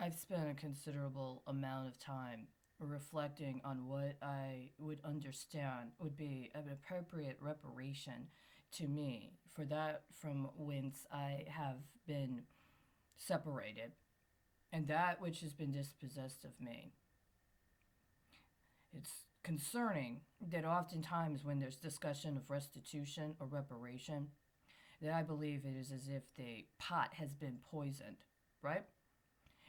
I've spent a considerable amount of time reflecting on what I would understand would be an appropriate reparation to me for that from whence I have been separated and that which has been dispossessed of me. It's concerning that oftentimes when there's discussion of restitution or reparation, that I believe it is as if the pot has been poisoned, right?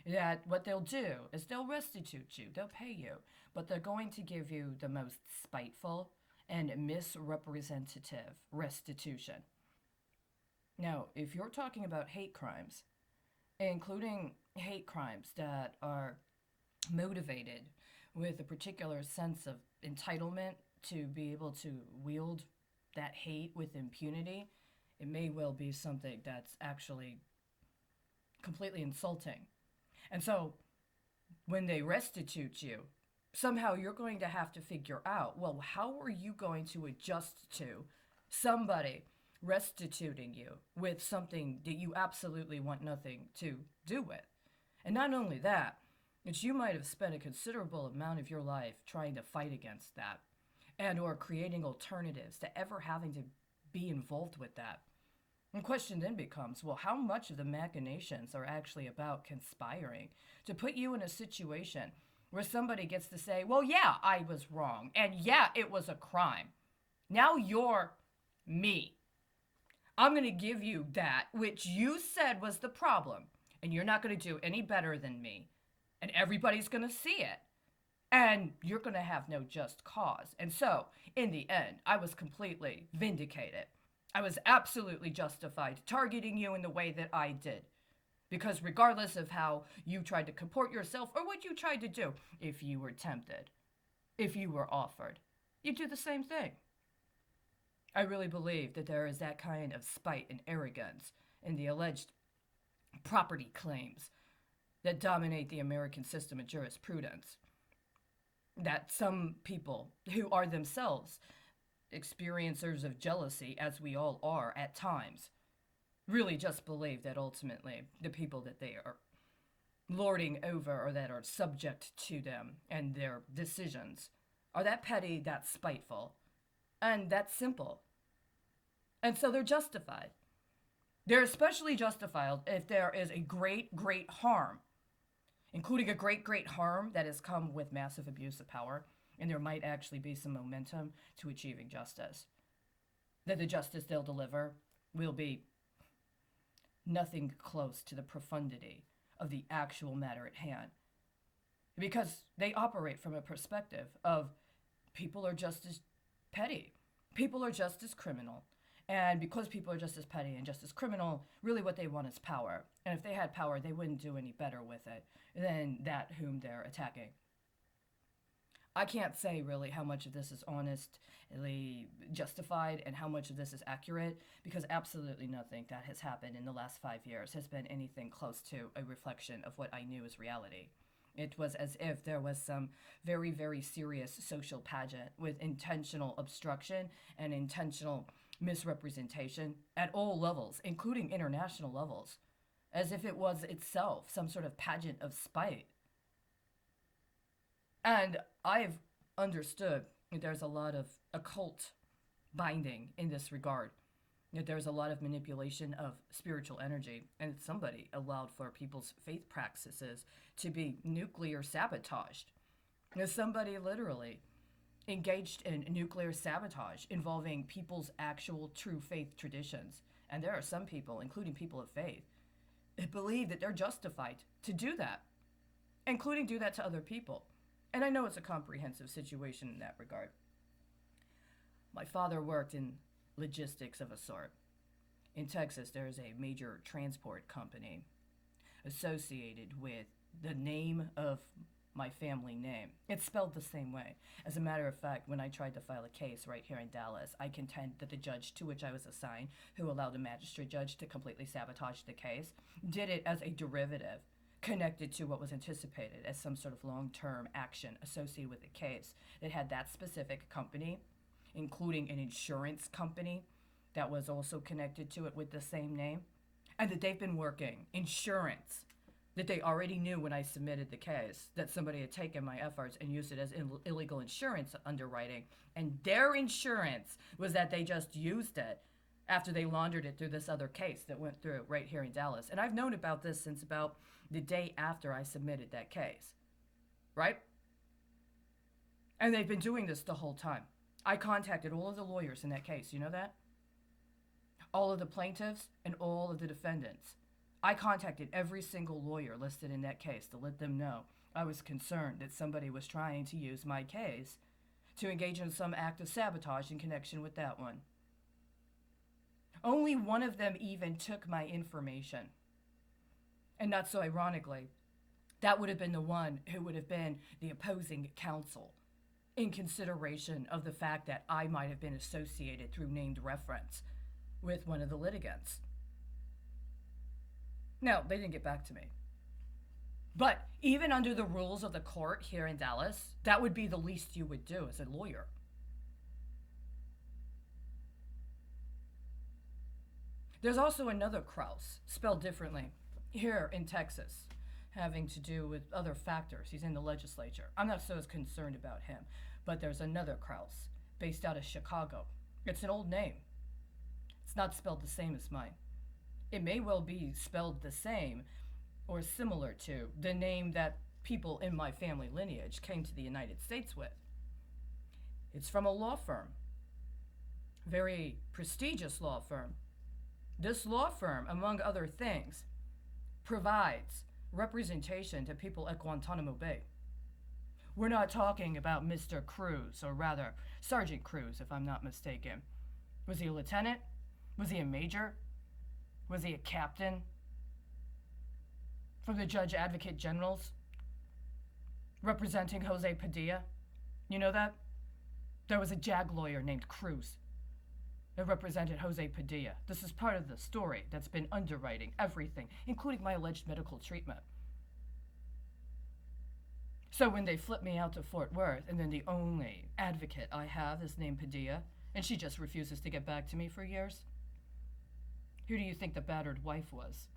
That what they'll do is they'll restitute you, they'll pay you, but they're going to give you the most spiteful and misrepresentative restitution. Now, if you're talking about hate crimes, including hate crimes that are motivated with a particular sense of entitlement to be able to wield that hate with impunity, it may well be something that's actually completely insulting. And so when they restitute you, somehow you're going to have to figure out, well, how are you going to adjust to somebody restituting you with something that you absolutely want nothing to do with? And not only that, it's you might have spent a considerable amount of your life trying to fight against that and or creating alternatives to ever having to be involved with that. The question then becomes, well, how much of the machinations are actually about conspiring to put you in a situation where somebody gets to say, well, yeah, I was wrong, and yeah, it was a crime. Now you're me. I'm going to give you that which you said was the problem, and you're not going to do any better than me, and everybody's going to see it. And you're going to have no just cause. And so, in the end, I was completely vindicated. I was absolutely justified targeting you in the way that I did. Because regardless of how you tried to comport yourself or what you tried to do, if you were tempted, if you were offered, you do the same thing. I really believe that there is that kind of spite and arrogance in the alleged property claims that dominate the American system of jurisprudence. That some people who are themselves experiencers of jealousy, as we all are at times, really just believe that ultimately the people that they are lording over or that are subject to them and their decisions are that petty, that spiteful, and that simple. And so they're justified. They're especially justified if there is a great, great harm, including a great, great harm that has come with massive abuse of power, and there might actually be some momentum to achieving justice. That the justice they'll deliver will be nothing close to the profundity of the actual matter at hand. Because they operate from a perspective of people are just as petty, people are just as criminal. And because people are just as petty and just as criminal, really what they want is power. And if they had power, they wouldn't do any better with it than that whom they're attacking. I can't say really how much of this is honestly justified and how much of this is accurate because absolutely nothing that has happened in the last 5 years has been anything close to a reflection of what I knew as reality. It was as if there was some very, very serious social pageant with intentional obstruction and intentional misrepresentation at all levels, including international levels, as if it was itself some sort of pageant of spite. And I've understood that there's a lot of occult binding in this regard. That there's a lot of manipulation of spiritual energy, and somebody allowed for people's faith practices to be nuclear sabotaged. There's somebody literally engaged in nuclear sabotage involving people's actual true faith traditions. And there are some people, including people of faith, that believe that they're justified to do that, including do that to other people. And I know it's a comprehensive situation in that regard. My father worked in logistics of a sort. In Texas, there is a major transport company associated with the name of my family name. It's spelled the same way. As a matter of fact, when I tried to file a case right here in Dallas, I contend that the judge to which I was assigned, who allowed the magistrate judge to completely sabotage the case, did it as a derivative connected to what was anticipated as some sort of long-term action associated with the case that had that specific company, including an insurance company that was also connected to it with the same name, and that they've been working insurance that they already knew when I submitted the case that somebody had taken my efforts and used it as illegal insurance underwriting. And their insurance was that they just used it after they laundered it through this other case that went through right here in Dallas. And I've known about this since about the day after I submitted that case, right? And they've been doing this the whole time. I contacted all of the lawyers in that case. You know that? All of the plaintiffs and all of the defendants. I contacted every single lawyer listed in that case to let them know I was concerned that somebody was trying to use my case to engage in some act of sabotage in connection with that one. Only one of them even took my information. And not so ironically, that would have been the one who would have been the opposing counsel in consideration of the fact that I might have been associated through named reference with one of the litigants. No, they didn't get back to me. But even under the rules of the court here in Dallas, that would be the least you would do as a lawyer. There's also another Kraus, spelled differently, here in Texas, having to do with other factors. He's in the legislature. I'm not so as concerned about him. But there's another Kraus, based out of Chicago. It's an old name. It's not spelled the same as mine. It may well be spelled the same or similar to the name that people in my family lineage came to the United States with. It's from a law firm, very prestigious law firm. This law firm, among other things, provides representation to people at Guantanamo Bay. We're not talking about Mr. Cruz, or rather, Sergeant Cruz, if I'm not mistaken. Was he a lieutenant? Was he a major? Was he a captain? From the Judge Advocate Generals? Representing Jose Padilla? You know that? There was a JAG lawyer named Cruz that represented Jose Padilla. This is part of the story that's been underwriting everything, including my alleged medical treatment. So when they flipped me out to Fort Worth, and then the only advocate I have is named Padilla, and she just refuses to get back to me for years, who do you think the battered wife was?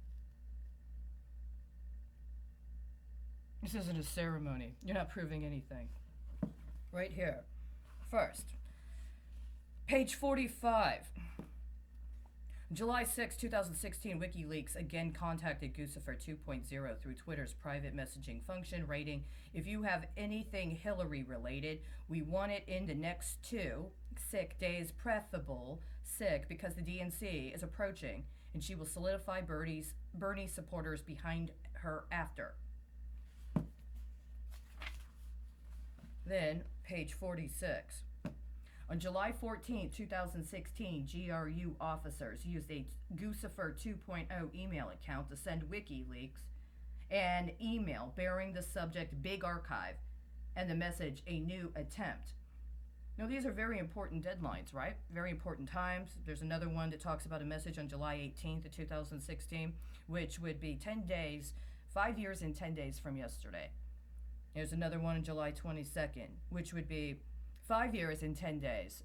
This isn't a ceremony. You're not proving anything. Right here. First, page 45. July 6, 2016, WikiLeaks again contacted Guccifer 2.0 through Twitter's private messaging function, writing, "If you have anything Hillary related, we want it in the next 2 sick days, preferable sick, because the DNC is approaching, and she will solidify Bernie supporters behind her after." Then, page 46. On July 14, 2016, GRU officers used a Guccifer 2.0 email account to send WikiLeaks an email bearing the subject Big Archive and the message A New Attempt. Now, these are very important deadlines, right? Very important times. There's another one that talks about a message on July 18th of 2016, which would be 10 days, 5 years and 10 days from yesterday. There's another one on July 22nd, which would be 5 years and 10 days